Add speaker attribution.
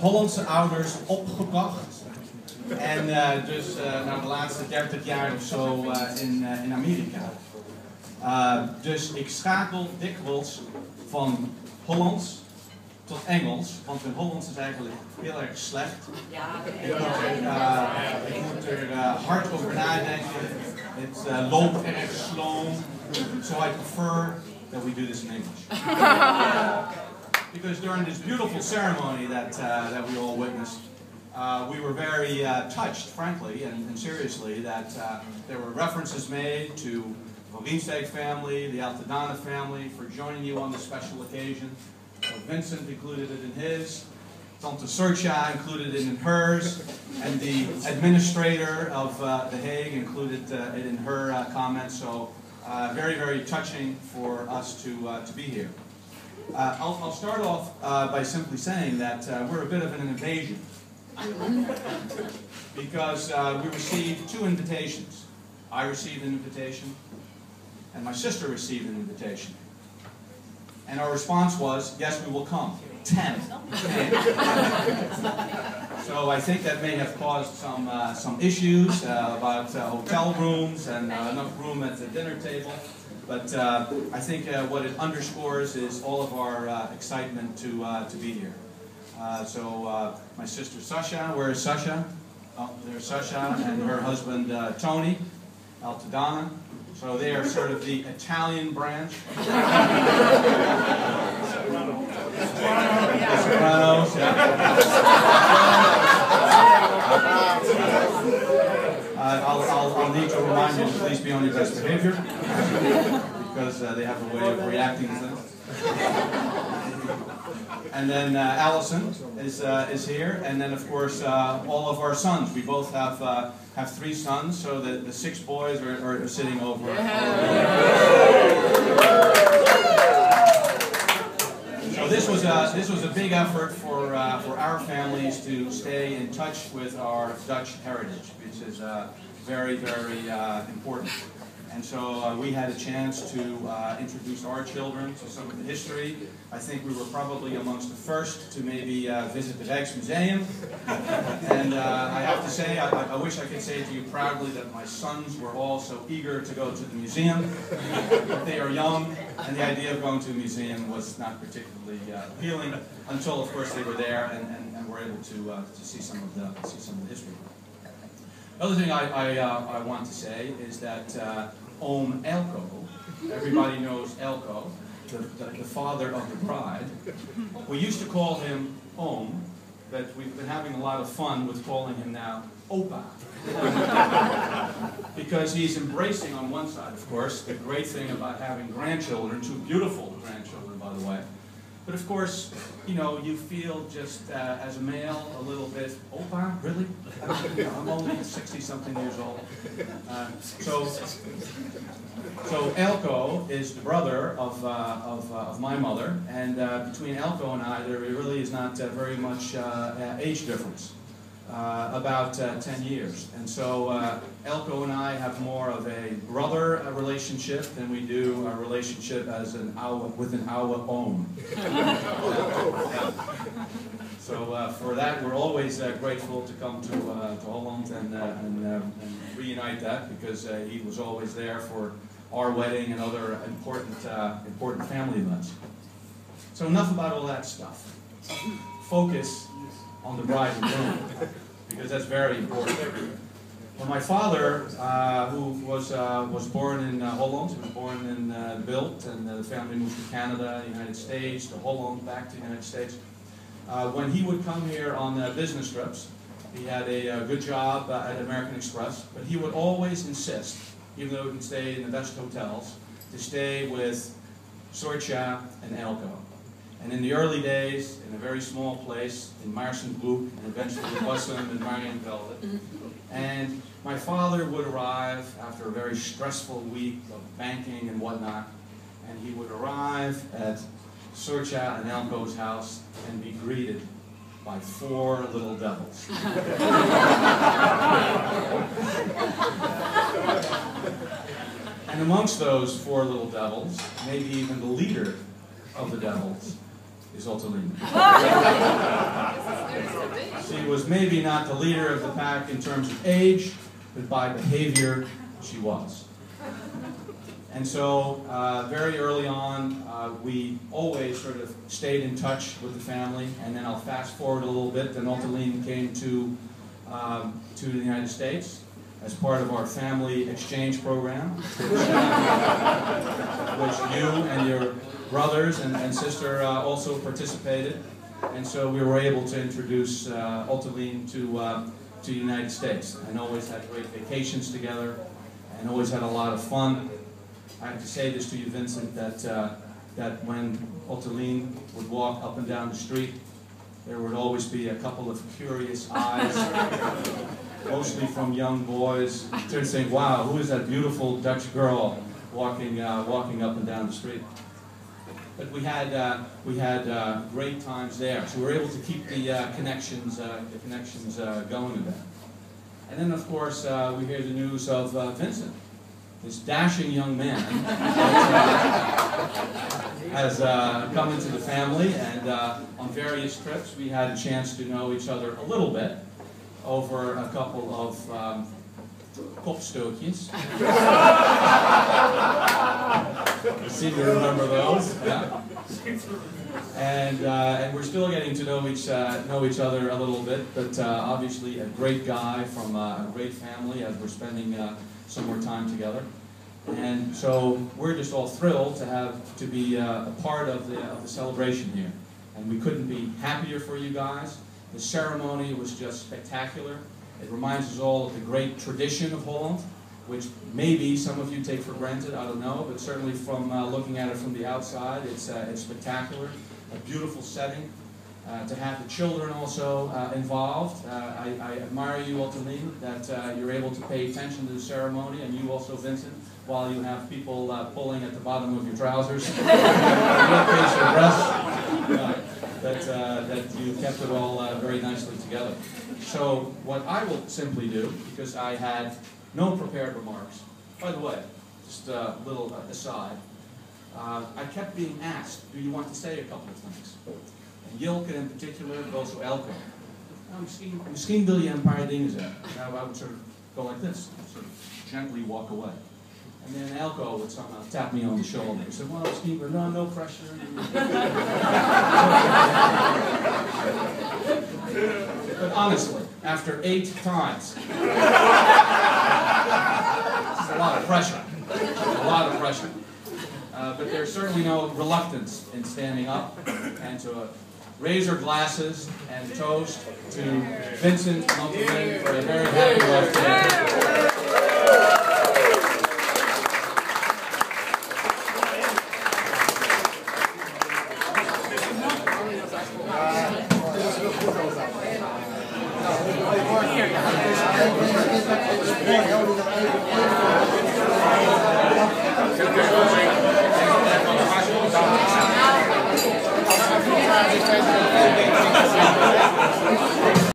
Speaker 1: Hollandse ouders opgebracht. En dus de laatste 30 jaar of zo in Amerika. Dus ik schakel dikwijls van Hollands tot Engels, want mijn Hollands is eigenlijk heel erg slecht. Ik moet er hard over nadenken. Het loopt erg slow, so I prefer that we do this in English. Because during this beautiful ceremony that we all witnessed, we were very touched, frankly, and seriously, that there were references made to the Vincent family, the Otteline family, for joining you on this special occasion. Vincent included it in his, Tante Sorcha included it in hers, and the administrator of The Hague included it in her comments. So very, very touching for us to be here. I'll start off by simply saying that we're a bit of an invasion. Because we received 2 invitations. I received an invitation, and my sister received an invitation. And our response was, yes, we will come. 10. So I think that may have caused some issues about hotel rooms and enough room at the dinner table. But I think what it underscores is all of our excitement to be here. So my sister Sasha, where is Sasha? Oh, there's Sasha and her husband Tony, Altadana. So they are sort of the Italian branch. The Sopranos, yeah. I'll need to remind you to please be on your best behavior, because they have a way of reacting to things. And then Allison is here, and then of course all of our sons. We both have 3 sons, so the 6 boys are sitting over. So this was a big effort for our families to stay in touch with our Dutch heritage, which is very, very important. And so we had a chance to introduce our children to some of the history. I think we were probably amongst the first to maybe visit the Rijksmuseum. And I have to say, I wish I could say to you proudly that my sons were all so eager to go to the museum. But they are young, and the idea of going to a museum was not particularly appealing until, of course, they were there and were able to see some of the history. The other thing I want to say is that Oom Elko, everybody knows Elko, the father of the bride. We used to call him Oom, but we've been having a lot of fun with calling him now Opa. Because he's embracing on one side, of course, the great thing about having grandchildren, 2 beautiful grandchildren, by the way. But of course, you know, you feel just as a male a little bit, Opa, really? I'm only 60-something years old. So Elko is the brother of my mother, and between Elko and I, there really is not very much age difference. About 10 years. And so Elko and I have more of a brother relationship than we do a relationship as with an oude oom. So for that, we're always grateful to come to Holland and reunite that, because he was always there for our wedding and other important family events. So enough about all that stuff. Focus on the bride and groom, because that's very important. Well, my father, who was born in Holland, he was born in Bilt, and the family moved to Canada, the United States, to Holland, back to the United States. When he would come here on business trips, he had a good job at American Express, but he would always insist, even though he could stay in the best hotels, to stay with Sorcha and Elko. And in the early days, in a very small place, in Maarssenbroek, and eventually Bussum and Marienvelde. And my father would arrive after a very stressful week of banking and whatnot, and he would arrive at Sorcha and Elko's house and be greeted by 4 little devils. And amongst those 4 little devils, maybe even the leader of the devils, is Otteline. was maybe not the leader of the pack in terms of age, but by behavior, she was. And so, very early on, we always sort of stayed in touch with the family. And then I'll fast forward a little bit. Then Otteline came to the United States as part of our family exchange program, which you and your brothers and sister also participated. And so we were able to introduce Otteline to the United States, and always had great vacations together, and always had a lot of fun. I have to say this to you, Vincent, that when Otteline would walk up and down the street, there would always be a couple of curious eyes, mostly from young boys, to saying, "Wow, who is that beautiful Dutch girl walking up and down the street?" But we had great times there, so we were able to keep the connections going a bit. And then, of course, we hear the news of Vincent, this dashing young man has come into the family, and on various trips we had a chance to know each other a little bit over a couple of kopstootjes. You seem to remember those, yeah. And we're still getting to know each other a little bit, but obviously a great guy from a great family as we're spending some more time together. And so we're just all thrilled to be a part of the celebration here. And we couldn't be happier for you guys. The ceremony was just spectacular. It reminds us all of the great tradition of Holland, which maybe some of you take for granted, I don't know, but certainly from looking at it from the outside, it's spectacular. A beautiful setting. To have the children also involved. I admire you, Otteline, that you're able to pay attention to the ceremony, and you also, Vincent, while you have people pulling at the bottom of your trousers, in your case, your dress, that you kept it all very nicely together. So what I will simply do, because I had no prepared remarks, by the way, just a little aside, I kept being asked, do you want to say a couple of things? En Jilke in particular, but also Elko. Misschien wil je een paar dingen zeggen. Now I would sort of go like this, sort of gently walk away. And then Elko would somehow tap me on the shoulder. He said, well, misschien, no pressure. But honestly, after 8 times, it's a lot of pressure. A lot of pressure. But there's certainly no reluctance in standing up and to raise our glasses and toast to Vincent and Otteline for a very happy birthday.